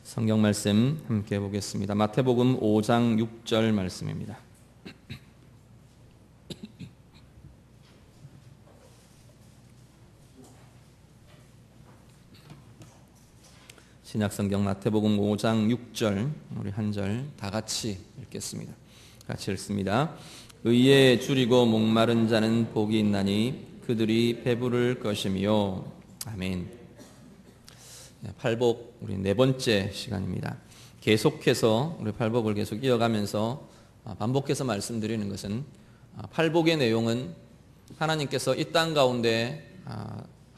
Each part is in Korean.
성경 말씀 함께 보겠습니다. 마태복음 5장 6절 말씀입니다. 신약성경 마태복음 5장 6절 우리 한 절 다 같이 읽겠습니다. 같이 읽습니다. 의에 줄이고 목마른 자는 복이 있나니 그들이 배부를 것이며. 아멘. 팔복 우리 네 번째 시간입니다. 계속해서 우리 팔복을 계속 이어가면서 반복해서 말씀드리는 것은 팔복의 내용은 하나님께서 이 땅 가운데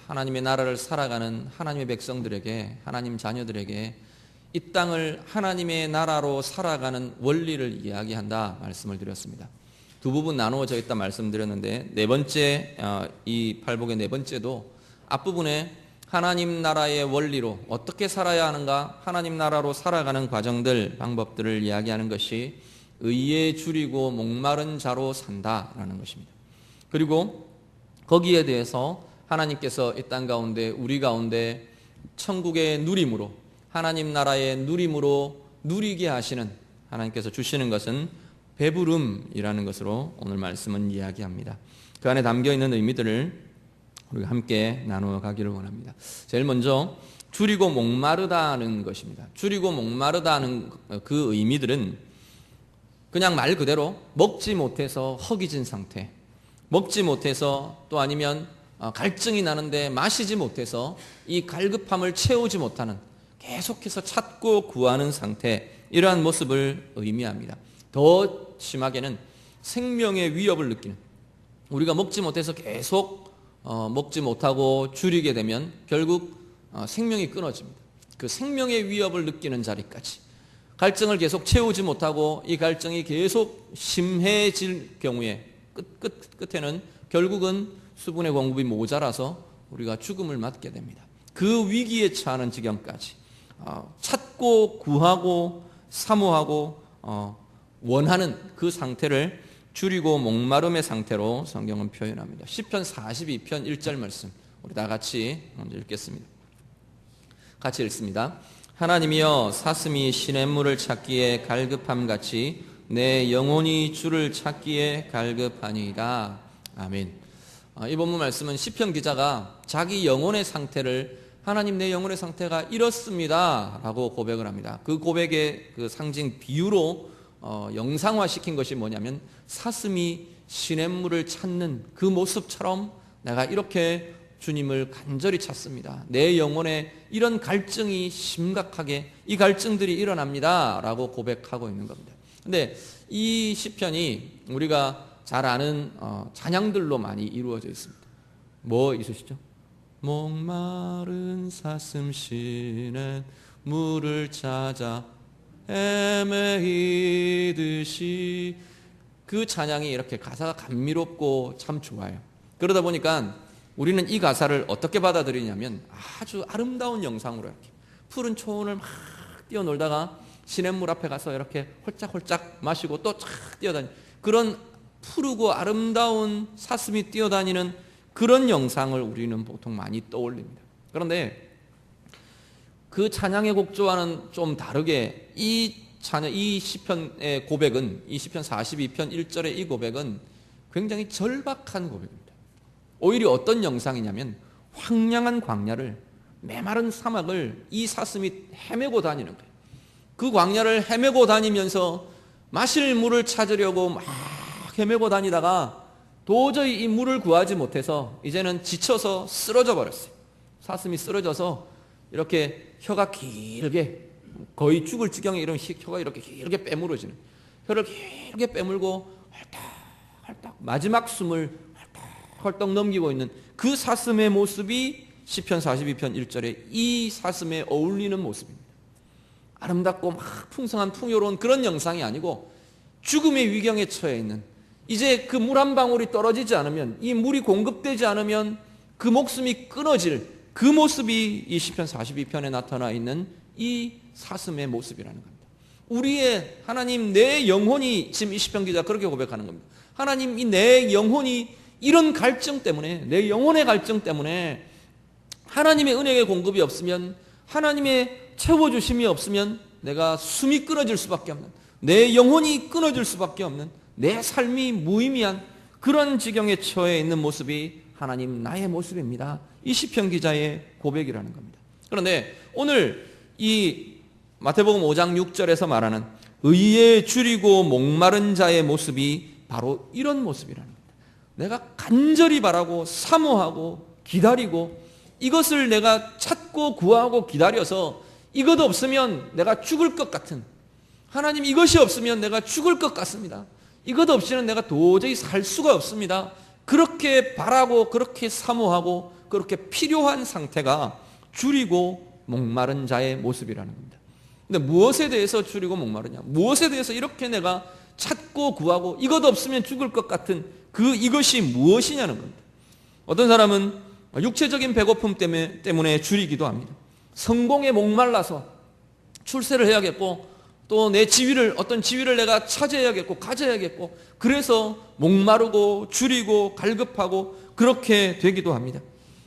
하나님의 나라를 살아가는 하나님의 백성들에게, 하나님 자녀들에게 이 땅을 하나님의 나라로 살아가는 원리를 이야기한다 말씀을 드렸습니다. 두 부분 나누어져 있다 말씀드렸는데 네 번째 이 팔복의 네 번째도 앞부분에 하나님 나라의 원리로 어떻게 살아야 하는가, 하나님 나라로 살아가는 과정들, 방법들을 이야기하는 것이 의에 줄이고 목마른 자로 산다라는 것입니다. 그리고 거기에 대해서 하나님께서 이 땅 가운데 우리 가운데 천국의 누림으로, 하나님 나라의 누림으로 누리게 하시는, 하나님께서 주시는 것은 배부름이라는 것으로 오늘 말씀은 이야기합니다. 그 안에 담겨있는 의미들을 우리가 함께 나누어 가기를 원합니다. 제일 먼저 줄이고 목마르다는 것입니다. 줄이고 목마르다는 그 의미들은 그냥 말 그대로 먹지 못해서 허기진 상태, 먹지 못해서 또 아니면 갈증이 나는데 마시지 못해서 이 갈급함을 채우지 못하는, 계속해서 찾고 구하는 상태, 이러한 모습을 의미합니다. 더 심하게는 생명의 위협을 느끼는, 우리가 먹지 못해서 계속 먹지 못하고 줄이게 되면 결국 생명이 끊어집니다. 그 생명의 위협을 느끼는 자리까지, 갈증을 계속 채우지 못하고 이 갈증이 계속 심해질 경우에 끝에는 결국은 수분의 공급이 모자라서 우리가 죽음을 맞게 됩니다. 그 위기에 처하는 지경까지 찾고 구하고 사모하고 원하는 그 상태를 줄이고 목마름의 상태로 성경은 표현합니다. 시편 42편 1절 말씀 우리 다 같이 먼저 읽겠습니다. 같이 읽습니다. 하나님이여, 사슴이 시냇물을 찾기에 갈급함같이 내 영혼이 주를 찾기에 갈급하니이다. 아멘. 이 본문 말씀은 시편 기자가 자기 영혼의 상태를, 하나님 내 영혼의 상태가 이렇습니다 라고 고백을 합니다. 그 고백의 그 상징 비유로 영상화시킨 것이 뭐냐면 사슴이 시냇물을 찾는 그 모습처럼 내가 이렇게 주님을 간절히 찾습니다. 내 영혼에 이런 갈증이 심각하게, 이 갈증들이 일어납니다 라고 고백하고 있는 겁니다. 근데 이 시편이 우리가 잘 아는 찬양들로 많이 이루어져 있습니다. 뭐 있으시죠? 목마른 사슴 시냇물을 찾아 헤매이듯이, 그 찬양이 이렇게 가사가 감미롭고 참 좋아요. 그러다 보니까 우리는 이 가사를 어떻게 받아들이냐면 아주 아름다운 영상으로 이렇게 푸른 초원을 막 뛰어놀다가 시냇물 앞에 가서 이렇게 홀짝홀짝 마시고 또 착 뛰어다니는 그런 푸르고 아름다운 사슴이 뛰어다니는 그런 영상을 우리는 보통 많이 떠올립니다. 그런데 그 찬양의 곡조와는 좀 다르게 이 시편의 고백은, 이 시편 42편 1절의 이 고백은 굉장히 절박한 고백입니다. 오히려 어떤 영상이냐면 황량한 광야를, 메마른 사막을 이 사슴이 헤매고 다니는 거예요. 그 광야를 헤매고 다니면서 마실 물을 찾으려고 막 헤매고 다니다가 도저히 이 물을 구하지 못해서 이제는 지쳐서 쓰러져 버렸어요. 사슴이 쓰러져서 이렇게 혀가 길게, 거의 죽을 지경에 이런 혀가 이렇게 길게 빼물어지는, 혀를 길게 빼물고 헐떡헐떡 마지막 숨을 헐떡 넘기고 있는 그 사슴의 모습이 시편 42편 1절에 이 사슴에 어울리는 모습입니다. 아름답고 막 풍성한 풍요로운 그런 영상이 아니고 죽음의 위경에 처해 있는, 이제 그 물 한 방울이 떨어지지 않으면, 이 물이 공급되지 않으면 그 목숨이 끊어질 그 모습이 이 시편 42편에 나타나 있는 이 사슴의 모습이라는 겁니다. 우리의 하나님, 내 영혼이, 지금 이 시편 기자 그렇게 고백하는 겁니다. 하나님, 이 내 영혼이 이런 갈증 때문에, 내 영혼의 갈증 때문에 하나님의 은혜의 공급이 없으면, 하나님의 채워주심이 없으면 내가 숨이 끊어질 수밖에 없는, 내 영혼이 끊어질 수밖에 없는, 내 삶이 무의미한 그런 지경에 처해 있는 모습이 하나님 나의 모습입니다. 이 시편 기자의 고백이라는 겁니다. 그런데 오늘 이 마태복음 5장 6절에서 말하는 의에 줄이고 목마른 자의 모습이 바로 이런 모습이라는 겁니다. 내가 간절히 바라고 사모하고 기다리고 이것을 내가 찾고 구하고 기다려서 이것 없으면 내가 죽을 것 같은, 하나님 이것이 없으면 내가 죽을 것 같습니다. 이것 없이는 내가 도저히 살 수가 없습니다. 그렇게 바라고 그렇게 사모하고 그렇게 필요한 상태가 줄이고 목마른 자의 모습이라는 겁니다. 근데 무엇에 대해서 줄이고 목마르냐? 무엇에 대해서 이렇게 내가 찾고 구하고 이것 없으면 죽을 것 같은 이것이 무엇이냐는 겁니다. 어떤 사람은 육체적인 배고픔 때문에 줄이기도 합니다. 성공에 목말라서 출세를 해야겠고 또 내 어떤 지위를 내가 차지해야겠고 가져야겠고 그래서 목마르고 줄이고 갈급하고 그렇게 되기도 합니다.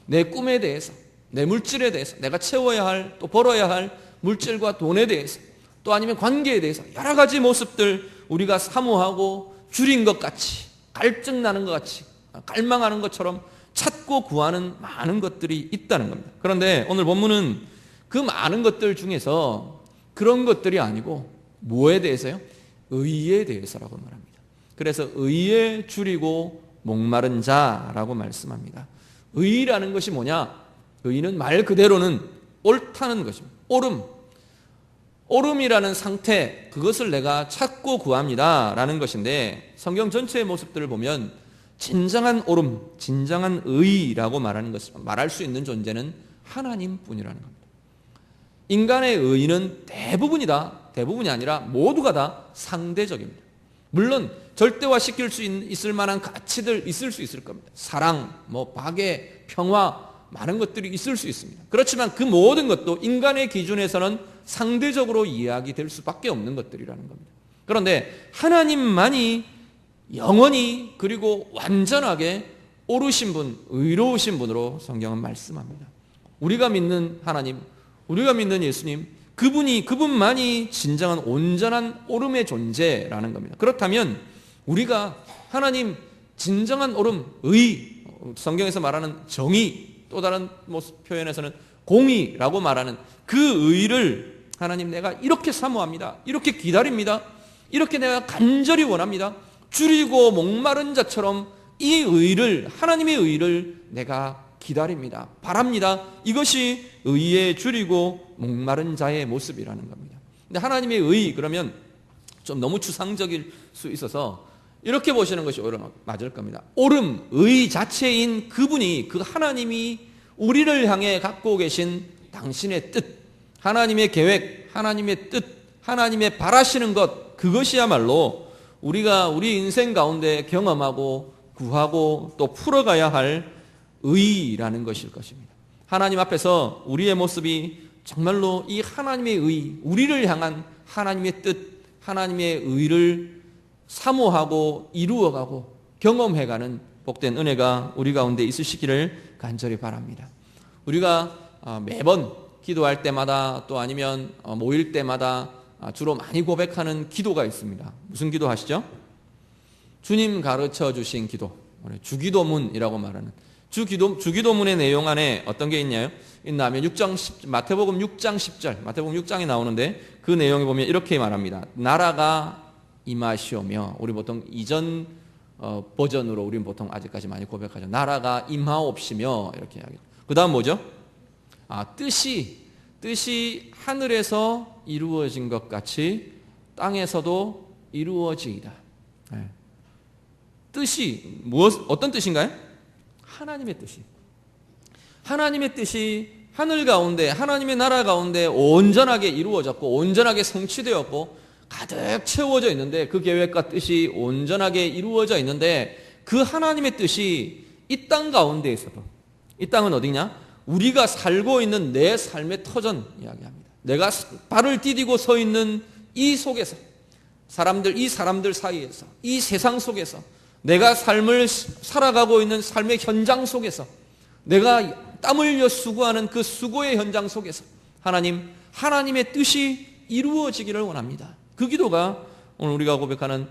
내 꿈에 대해서, 내 물질에 대해서, 내가 채워야 할 또 벌어야 할 물질과 돈에 대해서 또 아니면 관계에 대해서 여러 가지 모습들 우리가 사모하고 줄인 것 같이, 갈증 나는 것 같이, 갈망하는 것처럼 찾고 구하는 많은 것들이 있다는 겁니다. 그런데 오늘 본문은 그 많은 것들 중에서 그런 것들이 아니고 뭐에 대해서요? 의에 대해서라고 말합니다. 그래서 의에 줄이고 목마른 자라고 말씀합니다. 의라는 것이 뭐냐? 의는 말 그대로는 옳다는 것입니다. 옳음이라는 상태, 그것을 내가 찾고 구합니다 라는 것인데, 성경 전체의 모습들을 보면 진정한 옳음, 진정한 의라고 말할 수 있는 존재는 하나님뿐이라는 겁니다. 인간의 의는 대부분이 아니라 모두가 다 상대적입니다. 물론 절대화시킬 수 있을 만한 가치들 있을 수 있을 겁니다. 사랑, 박애, 평화, 많은 것들이 있을 수 있습니다. 그렇지만 그 모든 것도 인간의 기준에서는 상대적으로 이야기될 수밖에 없는 것들이라는 겁니다. 그런데 하나님만이 영원히 그리고 완전하게 옳으신 분, 의로우신 분으로 성경은 말씀합니다. 우리가 믿는 하나님, 우리가 믿는 예수님, 그분만이 진정한 온전한 옳음의 존재라는 겁니다. 그렇다면 우리가 하나님 진정한 옳음, 의, 성경에서 말하는 정의, 또 다른 표현에서는 공의라고 말하는 그 의를 하나님 내가 이렇게 사모합니다. 이렇게 기다립니다. 이렇게 내가 간절히 원합니다. 줄이고 목마른 자처럼 이 의를, 하나님의 의를 내가 기다립니다. 바랍니다. 이것이 의에 줄이고 목마른 자의 모습이라는 겁니다. 근데 하나님의 의 그러면 좀 너무 추상적일 수 있어서 이렇게 보시는 것이 오히려 맞을 겁니다. 옳음, 의 자체인 그분이, 그 하나님이 우리를 향해 갖고 계신 당신의 뜻, 하나님의 계획, 하나님의 뜻, 하나님의 바라시는 것, 그것이야말로 우리가 우리 인생 가운데 경험하고 구하고 또 풀어가야 할 의라는 것일 것입니다. 하나님 앞에서 우리의 모습이 정말로 이 하나님의 의, 우리를 향한 하나님의 뜻, 하나님의 의를 사모하고 이루어가고 경험해가는 복된 은혜가 우리 가운데 있으시기를 간절히 바랍니다. 우리가 매번 기도할 때마다 또 아니면 모일 때마다 주로 많이 고백하는 기도가 있습니다. 무슨 기도 하시죠? 주님 가르쳐 주신 기도, 주기도문이라고 말하는 주기도문의 내용 안에 어떤 게 있냐면 마태복음 6장 10절, 마태복음 6장에 나오는데 그 내용에 보면 이렇게 말합니다. 나라가 임하시오며, 우리 보통 이전 버전으로 우리는 보통 아직까지 많이 고백하죠. 나라가 임하옵시며 이렇게 이야기해요. 그 다음 뭐죠? 뜻이 하늘에서 이루어진 것 같이 땅에서도 이루어지이다. 네. 뜻이 어떤 뜻인가요? 하나님의 뜻이. 하나님의 뜻이 하늘 가운데, 하나님의 나라 가운데 온전하게 이루어졌고 온전하게 성취되었고 가득 채워져 있는데, 그 계획과 뜻이 온전하게 이루어져 있는데 그 하나님의 뜻이 이 땅 가운데에서도, 이 땅은 어디냐? 우리가 살고 있는 내 삶의 터전 이야기합니다. 내가 발을 디디고 서 있는 이 속에서, 이 사람들 사이에서, 이 세상 속에서, 내가 삶을 살아가고 있는 삶의 현장 속에서, 내가 땀 흘려 수고하는 그 수고의 현장 속에서 하나님, 하나님의 뜻이 이루어지기를 원합니다. 그 기도가 오늘 우리가 고백하는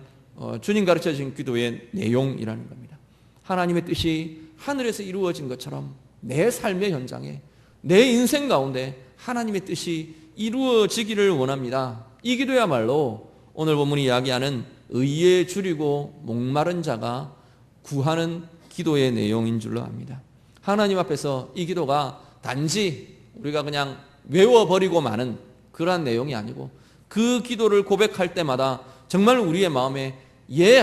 주님 가르쳐 주신 기도의 내용이라는 겁니다. 하나님의 뜻이 하늘에서 이루어진 것처럼 내 삶의 현장에, 내 인생 가운데 하나님의 뜻이 이루어지기를 원합니다. 이 기도야말로 오늘 본문이 이야기하는 의에 줄이고 목마른 자가 구하는 기도의 내용인 줄로 압니다. 하나님 앞에서 이 기도가 단지 우리가 그냥 외워버리고 마는 그러한 내용이 아니고, 그 기도를 고백할 때마다 정말 우리의 마음에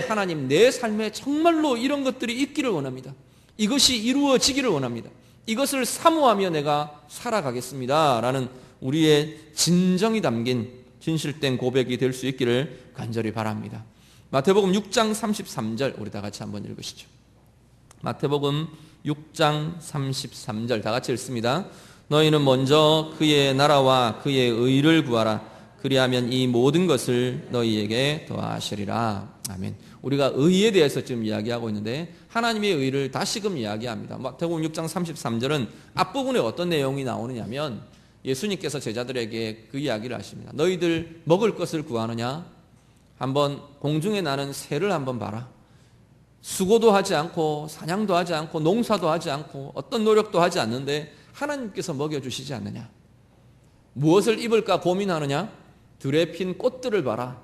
하나님, 내 삶에 정말로 이런 것들이 있기를 원합니다. 이것이 이루어지기를 원합니다. 이것을 사모하며 내가 살아가겠습니다 라는 우리의 진정이 담긴 진실된 고백이 될 수 있기를 간절히 바랍니다. 마태복음 6장 33절 우리 다 같이 한번 읽으시죠. 마태복음 6장 33절 다 같이 읽습니다. 너희는 먼저 그의 나라와 그의 의를 구하라. 그리하면 이 모든 것을 너희에게 더하시리라. 아멘. 우리가 의에 대해서 지금 이야기하고 있는데 하나님의 의를 다시금 이야기합니다. 마태복음 6장 33절은 앞부분에 어떤 내용이 나오느냐면 예수님께서 제자들에게 그 이야기를 하십니다. 너희들 먹을 것을 구하느냐? 한번 공중에 나는 새를 한번 봐라. 수고도 하지 않고 사냥도 하지 않고 농사도 하지 않고 어떤 노력도 하지 않는데 하나님께서 먹여주시지 않느냐? 무엇을 입을까 고민하느냐? 들에 핀 꽃들을 봐라.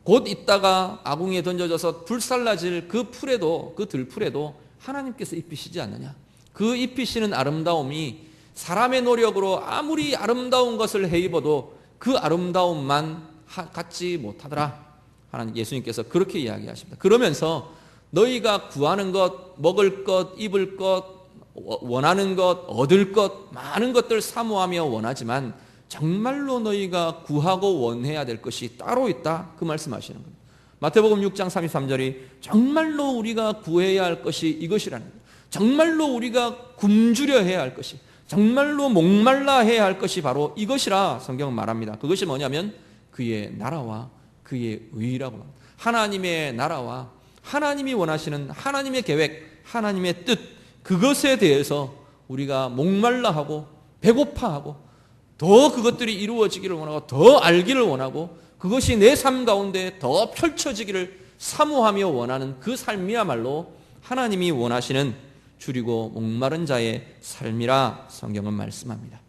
곧 있다가 아궁이에 던져져서 불살라질 그 풀에도, 그 들풀에도 하나님께서 입히시지 않느냐? 그 입히시는 아름다움이 사람의 노력으로 아무리 아름다운 것을 해입어도 그 아름다움만 갖지 못하더라. 하나님, 예수님께서 그렇게 이야기하십니다. 그러면서 너희가 구하는 것, 먹을 것, 입을 것, 원하는 것, 얻을 것, 많은 것들 사모하며 원하지만 정말로 너희가 구하고 원해야 될 것이 따로 있다. 그 말씀하시는 겁니다. 마태복음 6장 33절이 정말로 우리가 구해야 할 것이 이것이라는 거예요. 정말로 우리가 굶주려 해야 할 것이, 정말로 목말라 해야 할 것이 바로 이것이라 성경은 말합니다. 그것이 뭐냐면 그의 나라와 그의 의라고 합니다. 하나님의 나라와 하나님이 원하시는 하나님의 계획, 하나님의 뜻, 그것에 대해서 우리가 목말라하고 배고파하고 더 그것들이 이루어지기를 원하고 더 알기를 원하고 그것이 내 삶 가운데 더 펼쳐지기를 사모하며 원하는 그 삶이야말로 하나님이 원하시는 줄이고 목마른 자의 삶이라 성경은 말씀합니다.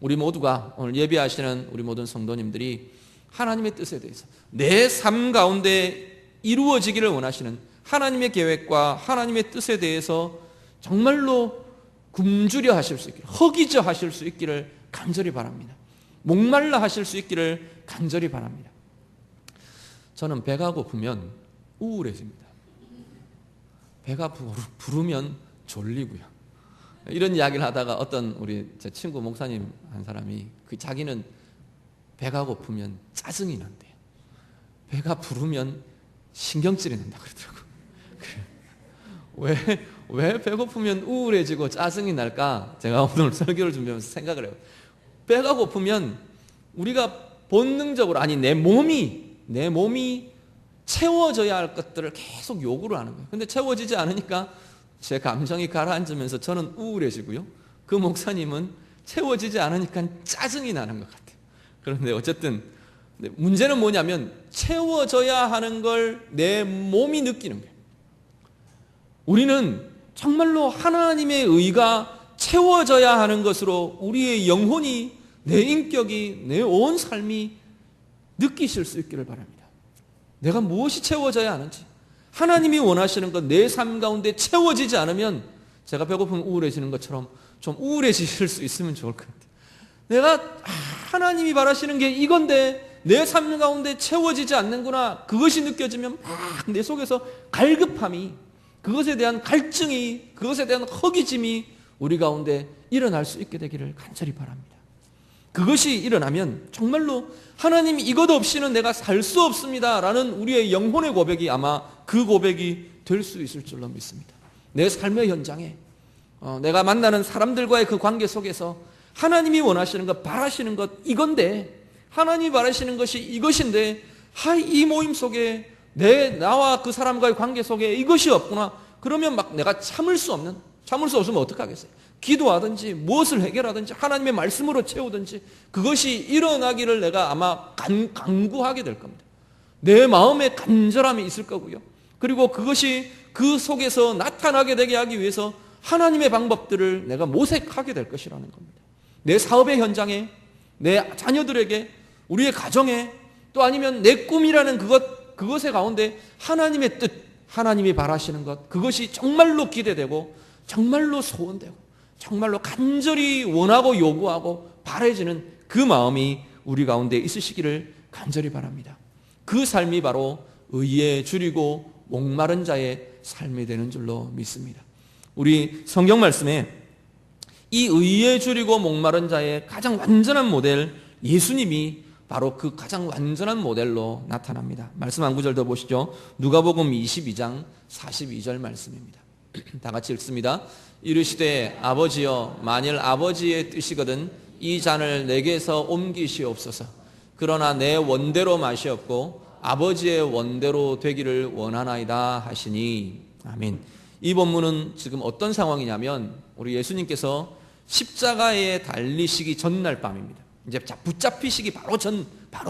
우리 모두가 오늘 예배하시는 우리 모든 성도님들이 하나님의 뜻에 대해서 내 삶 가운데 이루어지기를 원하시는 하나님의 계획과 하나님의 뜻에 대해서 정말로 굶주려 하실 수 있기를, 허기져 하실 수 있기를 간절히 바랍니다. 목말라 하실 수 있기를 간절히 바랍니다. 저는 배가 고프면 우울해집니다. 배가 부르면 졸리고요. 이런 이야기를 하다가 어떤 우리 제 친구 목사님 한 사람이 자기는 배가 고프면 짜증이 난대요. 배가 부르면 신경질이 난다 그러더라고요. 왜 배고프면 우울해지고 짜증이 날까? 제가 오늘 설교를 준비하면서 생각을 해요. 배가 고프면 우리가 본능적으로, 아니 내 몸이 채워져야 할 것들을 계속 요구를 하는 거예요. 근데 채워지지 않으니까 제 감정이 가라앉으면서 저는 우울해지고요. 그 목사님은 채워지지 않으니까 짜증이 나는 것 같아요. 그런데 어쨌든 문제는 뭐냐면 채워져야 하는 걸 내 몸이 느끼는 거예요. 우리는 정말로 하나님의 의가 채워져야 하는 것으로 우리의 영혼이, 내 인격이, 내 온 삶이 느끼실 수 있기를 바랍니다. 내가 무엇이 채워져야 하는지, 하나님이 원하시는 것 내 삶 가운데 채워지지 않으면 제가 배고프면 우울해지는 것처럼 좀 우울해지실 수 있으면 좋을 것 같아요. 내가 하나님이 바라시는 게 이건데 내 삶 가운데 채워지지 않는구나, 그것이 느껴지면 막 내 속에서 갈급함이, 그것에 대한 갈증이, 그것에 대한 허기짐이 우리 가운데 일어날 수 있게 되기를 간절히 바랍니다. 그것이 일어나면 정말로 하나님 이것 없이는 내가 살 수 없습니다 라는 우리의 영혼의 고백이 아마 그 고백이 될 수 있을 줄로 믿습니다. 내 삶의 현장에 내가 만나는 사람들과의 그 관계 속에서 하나님이 원하시는 것, 바라시는 것 이건데, 하나님이 바라시는 것이 이것인데 이 모임 속에 나와 그 사람과의 관계 속에 이것이 없구나. 그러면 막 내가 참을 수 없으면 어떡하겠어요? 기도하든지 무엇을 해결하든지 하나님의 말씀으로 채우든지 그것이 일어나기를 내가 아마 간구하게 될 겁니다. 내 마음에 간절함이 있을 거고요. 그리고 그것이 그 속에서 나타나게 되게 하기 위해서 하나님의 방법들을 내가 모색하게 될 것이라는 겁니다. 내 사업의 현장에, 내 자녀들에게, 우리의 가정에, 또 아니면 내 꿈이라는 그것의 가운데 하나님의 뜻, 하나님이 바라시는 것, 그것이 정말로 기대되고 정말로 소원되고 정말로 간절히 원하고 요구하고 바라지는 그 마음이 우리 가운데 있으시기를 간절히 바랍니다. 그 삶이 바로 의에 줄이고 목마른 자의 삶이 되는 줄로 믿습니다. 우리 성경 말씀에 이 의에 줄이고 목마른 자의 가장 완전한 모델 예수님이 바로 그 가장 완전한 모델로 나타납니다. 말씀 한 구절 더 보시죠. 누가복음 22장 42절 말씀입니다. 다 같이 읽습니다. 이르시되 아버지여 만일 아버지의 뜻이거든 이 잔을 내게서 옮기시옵소서. 그러나 내 원대로 마시옵고 아버지의 원대로 되기를 원하나이다 하시니. 아멘. 이 본문은 지금 어떤 상황이냐면 우리 예수님께서 십자가에 달리시기 전날 밤입니다. 이제 붙잡히시기 바로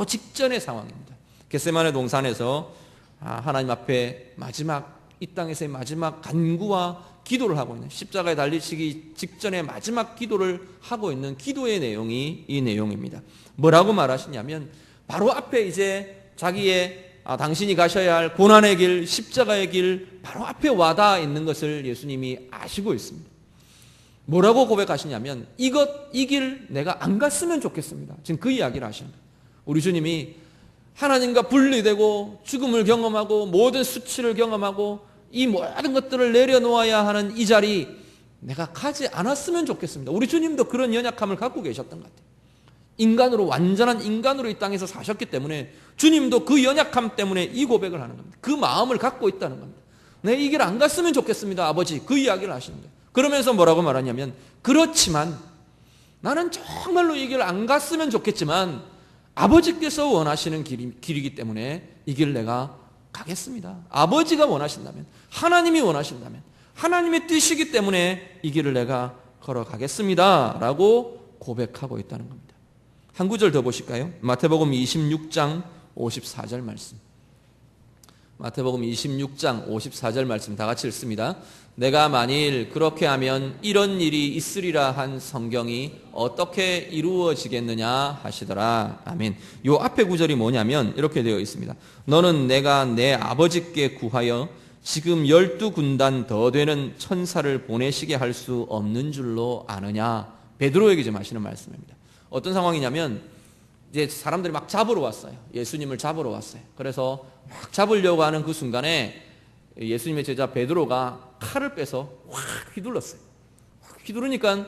직전의 상황입니다. 겟세마네 동산에서 하나님 앞에 이 땅에서의 마지막 간구와 기도를 하고 있는, 십자가에 달리시기 직전에 마지막 기도를 하고 있는 기도의 내용이 이 내용입니다. 뭐라고 말하시냐면 바로 앞에 이제 자기의 당신이 가셔야 할 고난의 길, 십자가의 길 바로 앞에 와닿아 있는 것을 예수님이 아시고 있습니다. 뭐라고 고백하시냐면 이 길 내가 안 갔으면 좋겠습니다. 지금 그 이야기를 하시는 거예요. 우리 주님이 하나님과 분리되고 죽음을 경험하고 모든 수치를 경험하고 이 모든 것들을 내려놓아야 하는 이 자리 내가 가지 않았으면 좋겠습니다. 우리 주님도 그런 연약함을 갖고 계셨던 것 같아요. 인간으로, 완전한 인간으로 이 땅에서 사셨기 때문에 주님도 그 연약함 때문에 이 고백을 하는 겁니다. 그 마음을 갖고 있다는 겁니다. 내 이 길 안 갔으면 좋겠습니다, 아버지. 그 이야기를 하시는 거예요. 그러면서 뭐라고 말하냐면 그렇지만 나는 정말로 이 길 안 갔으면 좋겠지만 아버지께서 원하시는 길이기 때문에 이 길 내가 가겠습니다. 아버지가 원하신다면, 하나님이 원하신다면, 하나님의 뜻이기 때문에 이 길을 내가 걸어가겠습니다 라고 고백하고 있다는 겁니다. 한 구절 더 보실까요? 마태복음 26장 54절 말씀. 마태복음 26장 54절 말씀 다 같이 읽습니다. 내가 만일 그렇게 하면 이런 일이 있으리라 한 성경이 어떻게 이루어지겠느냐 하시더라. 아멘. 요 앞에 구절이 뭐냐면 이렇게 되어 있습니다. 너는 내가 내 아버지께 구하여 지금 12군단 더 되는 천사를 보내시게 할 수 없는 줄로 아느냐. 베드로에게 좀 하시는 말씀입니다. 어떤 상황이냐면 이제 사람들이 막 잡으러 왔어요. 예수님을 잡으러 왔어요. 그래서 막 잡으려고 하는 그 순간에 예수님의 제자 베드로가 칼을 빼서 확 휘둘렀어요. 확 휘두르니까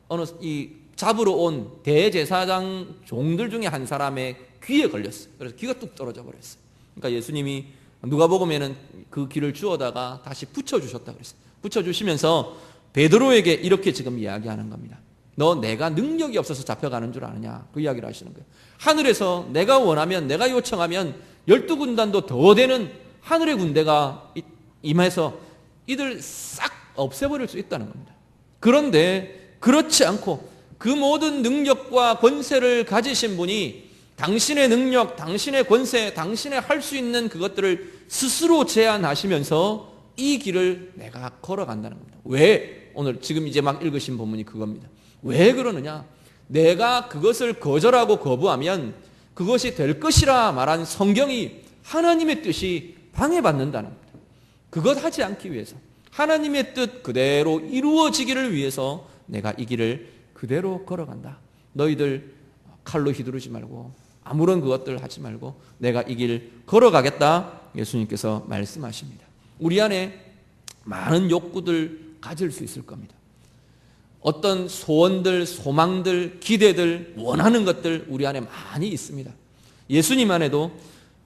어느 이 잡으러 온 대제사장 종들 중에 한 사람의 귀에 걸렸어요. 그래서 귀가 뚝 떨어져 버렸어요. 그러니까 예수님이 누가복음에는 그 귀를 주워다가 다시 붙여주셨다 그랬어요. 붙여주시면서 베드로에게 이렇게 지금 이야기하는 겁니다. 너 내가 능력이 없어서 잡혀가는 줄 아느냐, 그 이야기를 하시는 거예요. 하늘에서 내가 원하면, 내가 요청하면 12군단도 더 되는 하늘의 군대가 임해서 이들 싹 없애버릴 수 있다는 겁니다. 그런데 그렇지 않고 그 모든 능력과 권세를 가지신 분이 당신의 능력, 당신의 권세, 당신의 할 수 있는 그것들을 스스로 제한하시면서 이 길을 내가 걸어간다는 겁니다. 왜? 오늘 지금 이제 막 읽으신 본문이 그겁니다. 왜 그러느냐? 내가 그것을 거절하고 거부하면 그것이 될 것이라 말한 성경이 하나님의 뜻이 방해받는다는 겁니다. 그것 하지 않기 위해서, 하나님의 뜻 그대로 이루어지기를 위해서 내가 이 길을 그대로 걸어간다. 너희들 칼로 휘두르지 말고 아무런 그것들 하지 말고 내가 이 길 걸어가겠다. 예수님께서 말씀하십니다. 우리 안에 많은 욕구들 가질 수 있을 겁니다. 어떤 소원들, 소망들, 기대들, 원하는 것들 우리 안에 많이 있습니다. 예수님 안에도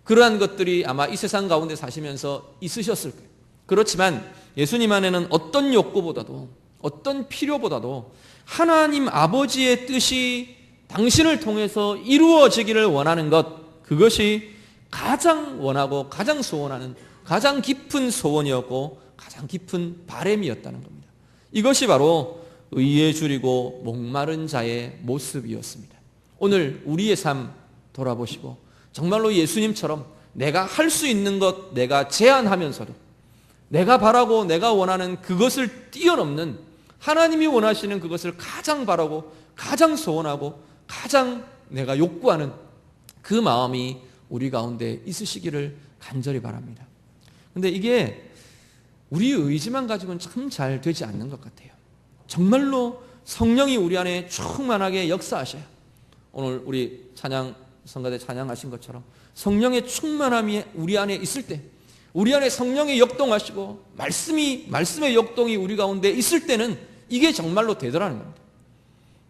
그러한 것들이 아마 이 세상 가운데 사시면서 있으셨을 거예요. 그렇지만 예수님 안에는 어떤 욕구보다도, 어떤 필요보다도 하나님 아버지의 뜻이 당신을 통해서 이루어지기를 원하는 것, 그것이 가장 원하고 가장 소원하는 가장 깊은 소원이었고 가장 깊은 바람이었다는 겁니다. 이것이 바로 의에 줄이고 목마른 자의 모습이었습니다. 오늘 우리의 삶 돌아보시고 정말로 예수님처럼 내가 할 수 있는 것 내가 제한하면서도 내가 바라고 내가 원하는 그것을 뛰어넘는 하나님이 원하시는 그것을 가장 바라고 가장 소원하고 가장 내가 욕구하는 그 마음이 우리 가운데 있으시기를 간절히 바랍니다. 그런데 이게 우리 의지만 가지고는 참 잘 되지 않는 것 같아요. 정말로 성령이 우리 안에 충만하게 역사하셔요. 오늘 우리 성가대 찬양하신 것처럼 성령의 충만함이 우리 안에 있을 때, 우리 안에 성령이 역동하시고 말씀의 역동이 우리 가운데 있을 때는 이게 정말로 되더라는 겁니다.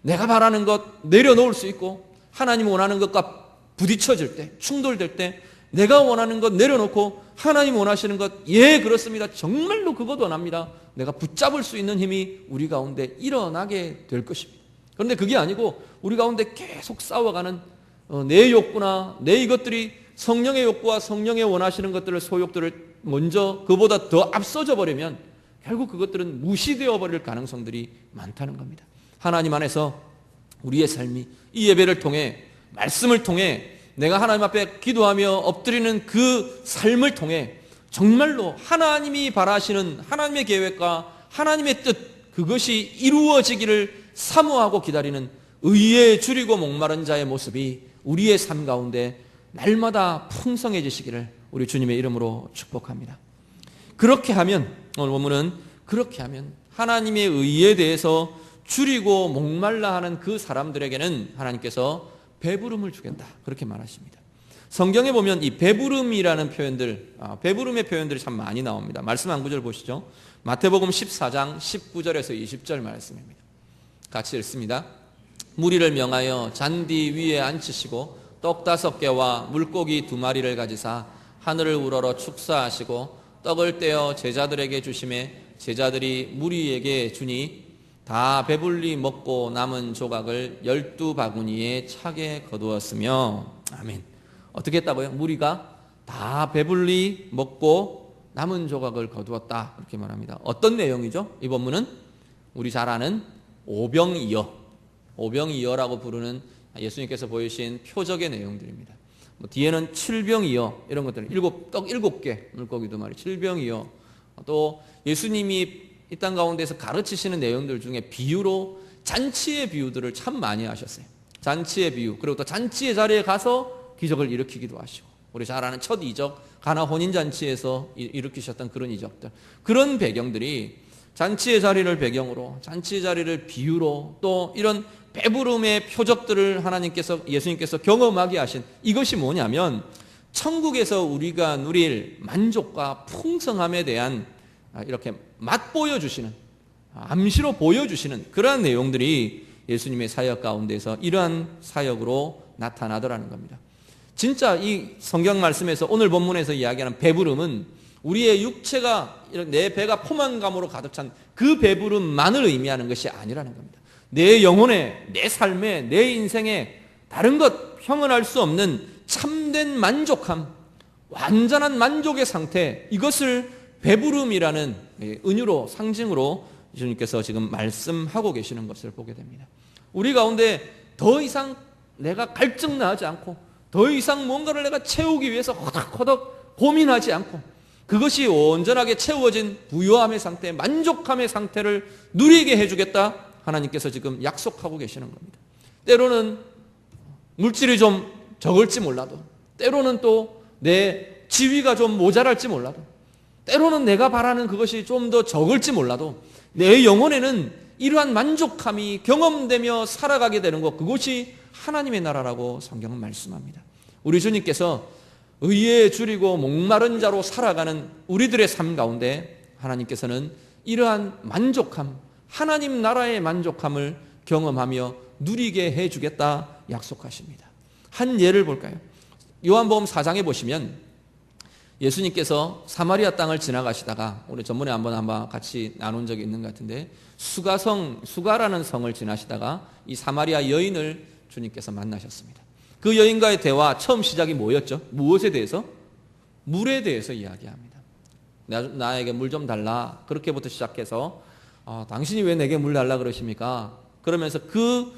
내가 바라는 것 내려놓을 수 있고 하나님 원하는 것과 부딪혀질 때, 충돌될 때 내가 원하는 것 내려놓고 하나님 원하시는 것, 예 그렇습니다, 정말로 그것 원합니다, 내가 붙잡을 수 있는 힘이 우리 가운데 일어나게 될 것입니다. 그런데 그게 아니고 우리 가운데 계속 싸워가는 내 욕구나 내 이것들이 성령의 욕구와 성령의 원하시는 것들을, 소욕들을 먼저 그보다 더 앞서져 버리면 결국 그것들은 무시되어 버릴 가능성들이 많다는 겁니다. 하나님 안에서 우리의 삶이 이 예배를 통해, 말씀을 통해, 내가 하나님 앞에 기도하며 엎드리는 그 삶을 통해 정말로 하나님이 바라시는 하나님의 계획과 하나님의 뜻, 그것이 이루어지기를 사모하고 기다리는 의에 줄이고 목마른 자의 모습이 우리의 삶 가운데 날마다 풍성해지시기를 우리 주님의 이름으로 축복합니다. 그렇게 하면, 오늘 본문은 그렇게 하면 하나님의 의에 대해서 줄이고 목말라 하는 그 사람들에게는 하나님께서 배부름을 주겠다, 그렇게 말하십니다. 성경에 보면 이 배부름이라는 표현들, 배부름의 표현들이 참 많이 나옵니다. 말씀 한 구절 보시죠. 마태복음 14장 19절에서 20절 말씀입니다. 같이 읽습니다. 무리를 명하여 잔디 위에 앉히시고 떡 5개와 물고기 2마리를 가지사 하늘을 우러러 축사하시고 떡을 떼어 제자들에게 주시매 제자들이 무리에게 주니 다 배불리 먹고 남은 조각을 12바구니에 차게 거두었으며. 아멘. 어떻게 했다고요? 무리가 다 배불리 먹고 남은 조각을 거두었다, 그렇게 말합니다. 어떤 내용이죠? 이 본문은 우리 잘 아는 오병이어라고 부르는 예수님께서 보이신 표적의 내용들입니다. 뒤에는 칠병이어, 이런 것들, 떡 7개, 물고기 2마리, 칠병이어. 또 예수님이 이 땅 가운데서 가르치시는 내용들 중에 비유로 잔치의 비유들을 참 많이 하셨어요. 잔치의 비유, 그리고 또 잔치의 자리에 가서 기적을 일으키기도 하시고, 우리 잘 아는 첫 이적, 가나 혼인잔치에서 일으키셨던 그런 이적들, 그런 배경들이 잔치의 자리를 배경으로, 잔치의 자리를 비유로, 또 이런 배부름의 표적들을 예수님께서 경험하게 하신, 이것이 뭐냐면 천국에서 우리가 누릴 만족과 풍성함에 대한 이렇게 맛보여주시는, 암시로 보여주시는 그러한 내용들이 예수님의 사역 가운데서 이러한 사역으로 나타나더라는 겁니다. 진짜 이 성경 말씀에서, 오늘 본문에서 이야기하는 배부름은 우리의 육체가, 내 배가 포만감으로 가득 찬 그 배부름만을 의미하는 것이 아니라는 겁니다. 내 영혼에, 내 삶에, 내 인생에 다른 것 형언할 수 없는 참된 만족함, 완전한 만족의 상태, 이것을 배부름이라는 은유로, 상징으로 주님께서 지금 말씀하고 계시는 것을 보게 됩니다. 우리 가운데 더 이상 내가 갈증나지 않고, 더 이상 뭔가를 내가 채우기 위해서 허덕허덕 고민하지 않고, 그것이 온전하게 채워진 부요함의 상태, 만족함의 상태를 누리게 해주겠다, 하나님께서 지금 약속하고 계시는 겁니다. 때로는 물질이 좀 적을지 몰라도, 때로는 또 내 지위가 좀 모자랄지 몰라도, 때로는 내가 바라는 그것이 좀 더 적을지 몰라도 내 영혼에는 이러한 만족함이 경험되며 살아가게 되는 것, 그것이 하나님의 나라라고 성경은 말씀합니다. 우리 주님께서 의에 줄이고 목마른 자로 살아가는 우리들의 삶 가운데 하나님께서는 이러한 만족함, 하나님 나라의 만족함을 경험하며 누리게 해주겠다 약속하십니다. 한 예를 볼까요? 요한복음 4장에 보시면 예수님께서 사마리아 땅을 지나가시다가, 우리 전번에 한번 같이 나눈 적이 있는 것 같은데, 수가라는 성을 지나시다가 이 사마리아 여인을 주님께서 만나셨습니다. 그 여인과의 대화 처음 시작이 뭐였죠? 무엇에 대해서? 물에 대해서 이야기합니다. 나에게 물 좀 달라, 그렇게부터 시작해서 당신이 왜 내게 물 달라 그러십니까? 그러면서 그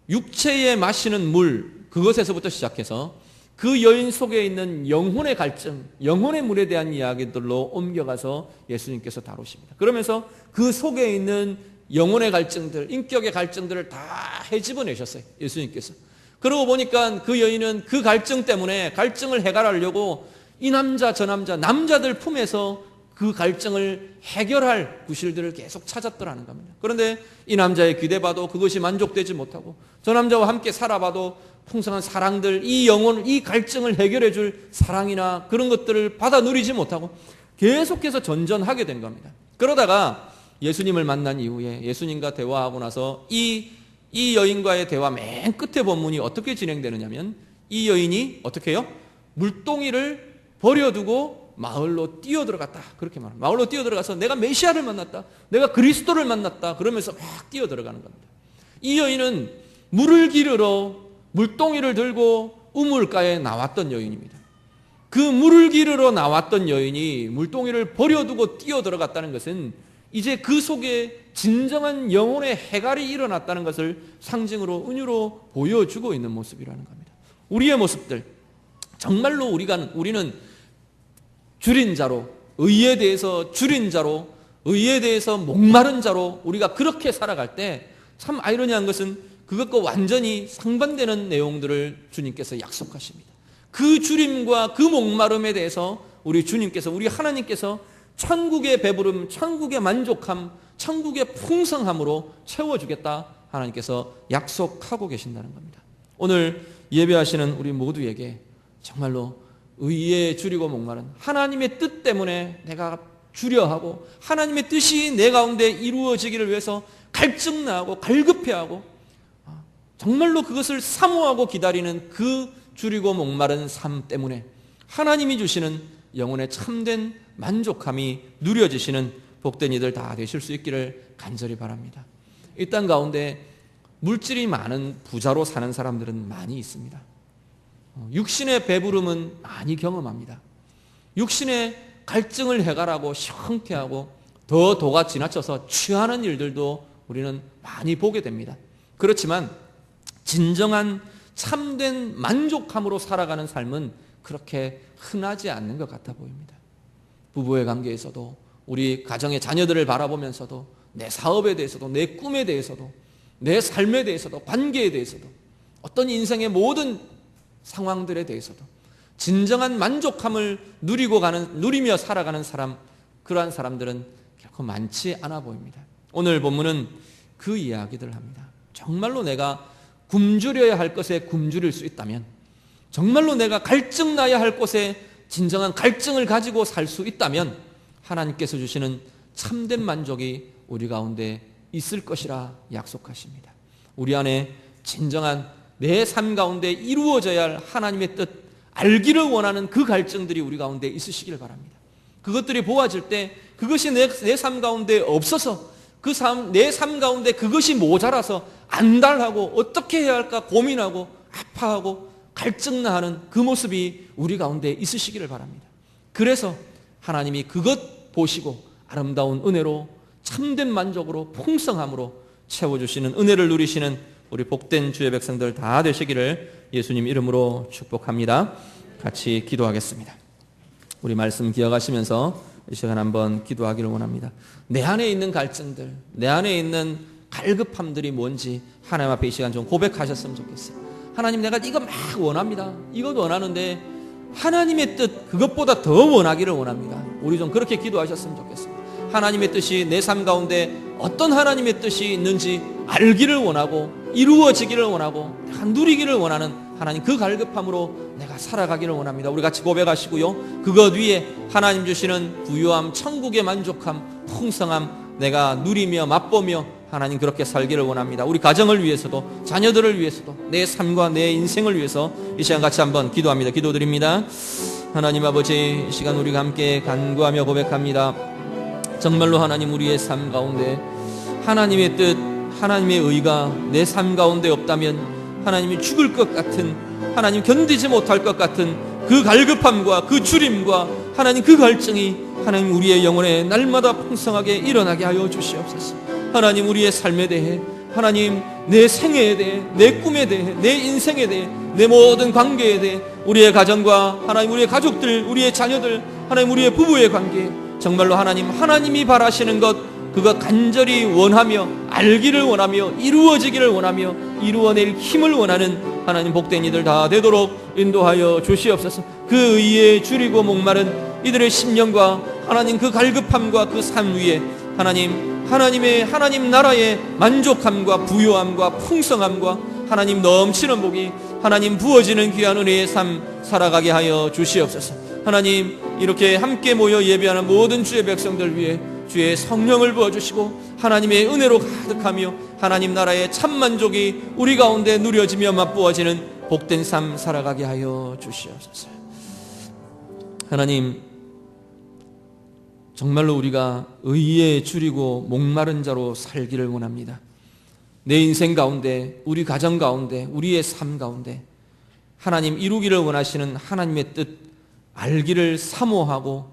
육체에 마시는 물, 그것에서부터 시작해서 그 여인 속에 있는 영혼의 갈증, 영혼의 물에 대한 이야기들로 옮겨가서 예수님께서 다루십니다. 그러면서 그 속에 있는 영혼의 갈증들, 인격의 갈증들을 다 헤집어내셨어요, 예수님께서. 그러고 보니까 그 여인은 그 갈증 때문에 갈증을 해결하려고 이 남자 저 남자, 남자들 품에서 그 갈증을 해결할 구실들을 계속 찾았더라는 겁니다. 그런데 이 남자의 기대봐도 그것이 만족되지 못하고 저 남자와 함께 살아봐도 풍성한 사랑들, 이 영혼, 이 갈증을 해결해 줄 사랑이나 그런 것들을 받아 누리지 못하고 계속해서 전전하게 된 겁니다. 그러다가 예수님을 만난 이후에 예수님과 대화하고 나서 이 여인과의 대화 맨 끝에 본문이 어떻게 진행되느냐면 이 여인이 어떻게 해요? 물동이를 버려두고 마을로 뛰어들어갔다, 그렇게 말합니다. 마을로 뛰어들어가서 내가 메시아를 만났다, 내가 그리스도를 만났다 그러면서 막 뛰어들어가는 겁니다. 이 여인은 물을 기르러 물동이를 들고 우물가에 나왔던 여인입니다. 그 물을 기르러 나왔던 여인이 물동이를 버려두고 뛰어들어갔다는 것은 이제 그 속에 진정한 영혼의 해갈이 일어났다는 것을 상징으로 은유로 보여주고 있는 모습이라는 겁니다. 우리의 모습들, 정말로 우리는 줄인 자로, 의에 대해서 줄인 자로, 의에 대해서 목마른 자로 우리가 그렇게 살아갈 때 참 아이러니한 것은 그것과 완전히 상반되는 내용들을 주님께서 약속하십니다. 그 줄임과 그 목마름에 대해서 우리 주님께서, 우리 하나님께서 천국의 배부름, 천국의 만족함, 천국의 풍성함으로 채워주겠다 하나님께서 약속하고 계신다는 겁니다. 오늘 예배하시는 우리 모두에게 정말로 의에 줄이고 목마른 하나님의 뜻 때문에 내가 주려하고 하나님의 뜻이 내 가운데 이루어지기를 위해서 갈증나고 갈급해하고 정말로 그것을 사모하고 기다리는 그 줄이고 목마른 삶 때문에 하나님이 주시는 영혼의 참된 만족함이 누려지시는 복된 이들 다 되실 수 있기를 간절히 바랍니다. 이 땅 가운데 물질이 많은 부자로 사는 사람들은 많이 있습니다. 육신의 배부름은 많이 경험합니다. 육신의 갈증을 해결하고 형쾌하고 더 도가 지나쳐서 취하는 일들도 우리는 많이 보게 됩니다. 그렇지만 진정한 참된 만족함으로 살아가는 삶은 그렇게 흔하지 않는 것 같아 보입니다. 부부의 관계에서도, 우리 가정의 자녀들을 바라보면서도, 내 사업에 대해서도, 내 꿈에 대해서도, 내 삶에 대해서도, 관계에 대해서도, 어떤 인생의 모든 상황들에 대해서도 진정한 만족함을 누리며 살아가는 사람, 그러한 사람들은 결코 많지 않아 보입니다. 오늘 본문은 그 이야기들을 합니다. 정말로 내가 굶주려야 할 것에 굶주릴 수 있다면, 정말로 내가 갈증 나야 할 곳에 진정한 갈증을 가지고 살 수 있다면 하나님께서 주시는 참된 만족이 우리 가운데 있을 것이라 약속하십니다. 우리 안에 진정한 내 삶 가운데 이루어져야 할 하나님의 뜻, 알기를 원하는 그 갈증들이 우리 가운데 있으시길 바랍니다. 그것들이 보아질 때 그것이 내 삶 가운데 없어서 내 삶 가운데 그것이 모자라서 안달하고 어떻게 해야 할까 고민하고 아파하고 갈증나하는 그 모습이 우리 가운데 있으시기를 바랍니다. 그래서 하나님이 그것 보시고 아름다운 은혜로 참된 만족으로 풍성함으로 채워주시는 은혜를 누리시는 우리 복된 주의 백성들 다 되시기를 예수님 이름으로 축복합니다. 같이 기도하겠습니다. 우리 말씀 기억하시면서 이 시간 한번 기도하기를 원합니다. 내 안에 있는 갈증들, 내 안에 있는 갈급함들이 뭔지 하나님 앞에 이 시간 좀 고백하셨으면 좋겠어요. 하나님, 내가 이거 막 원합니다. 이것 원하는데 하나님의 뜻, 그것보다 더 원하기를 원합니다. 우리 좀 그렇게 기도하셨으면 좋겠습니다. 하나님의 뜻이 내 삶 가운데 어떤 하나님의 뜻이 있는지 알기를 원하고 이루어지기를 원하고 내가 누리기를 원하는 하나님, 그 갈급함으로 내가 살아가기를 원합니다. 우리 같이 고백하시고요, 그것 위에 하나님 주시는 부유함, 천국의 만족함, 풍성함 내가 누리며 맛보며 하나님 그렇게 살기를 원합니다. 우리 가정을 위해서도, 자녀들을 위해서도, 내 삶과 내 인생을 위해서 이 시간 같이 한번 기도합니다. 기도드립니다. 하나님 아버지, 이 시간 우리가 함께 간구하며 고백합니다. 정말로 하나님, 우리의 삶 가운데 하나님의 뜻, 하나님의 의가 내 삶 가운데 없다면 하나님이 죽을 것 같은, 하나님 견디지 못할 것 같은 그 갈급함과 그 주림과 하나님 그 갈증이 하나님 우리의 영혼에 날마다 풍성하게 일어나게 하여 주시옵소서. 하나님 우리의 삶에 대해, 하나님 내 생애에 대해, 내 꿈에 대해, 내 인생에 대해, 내 모든 관계에 대해, 우리의 가정과 하나님 우리의 가족들, 우리의 자녀들, 하나님 우리의 부부의 관계, 정말로 하나님이 바라시는 것, 그거 간절히 원하며 알기를 원하며 이루어지기를 원하며 이루어낼 힘을 원하는 하나님 복된 이들 다 되도록 인도하여 주시옵소서. 그 의에 줄이고 목마른 이들의 심령과 하나님 그 갈급함과 그 삶 위에 하나님 나라의 만족함과 부요함과 풍성함과 하나님 넘치는 복이 하나님 부어지는 귀한 은혜의 삶 살아가게 하여 주시옵소서. 하나님 이렇게 함께 모여 예배하는 모든 주의 백성들 위해 주의 성령을 부어주시고 하나님의 은혜로 가득하며 하나님 나라의 참만족이 우리 가운데 누려지며 맛보아지는 복된 삶 살아가게 하여 주시옵소서. 하나님 정말로 우리가 의에 줄이고 목마른 자로 살기를 원합니다. 내 인생 가운데, 우리 가정 가운데, 우리의 삶 가운데 하나님 이루기를 원하시는 하나님의 뜻 알기를 사모하고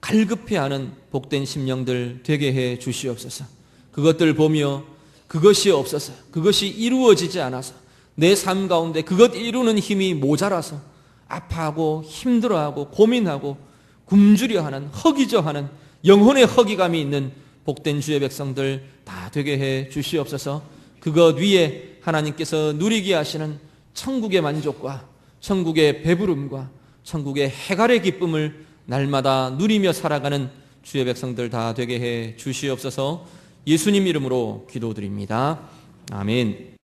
갈급해하는 복된 심령들 되게 해 주시옵소서. 그것들 보며 그것이 없어서, 그것이 이루어지지 않아서 내 삶 가운데 그것 이루는 힘이 모자라서 아파하고 힘들어하고 고민하고 굶주려하는, 허기져하는 영혼의 허기감이 있는 복된 주의 백성들 다 되게 해 주시옵소서. 그것 위에 하나님께서 누리게 하시는 천국의 만족과 천국의 배부름과 천국의 해갈의 기쁨을 날마다 누리며 살아가는 주의 백성들 다 되게 해 주시옵소서. 예수님 이름으로 기도드립니다. 아멘.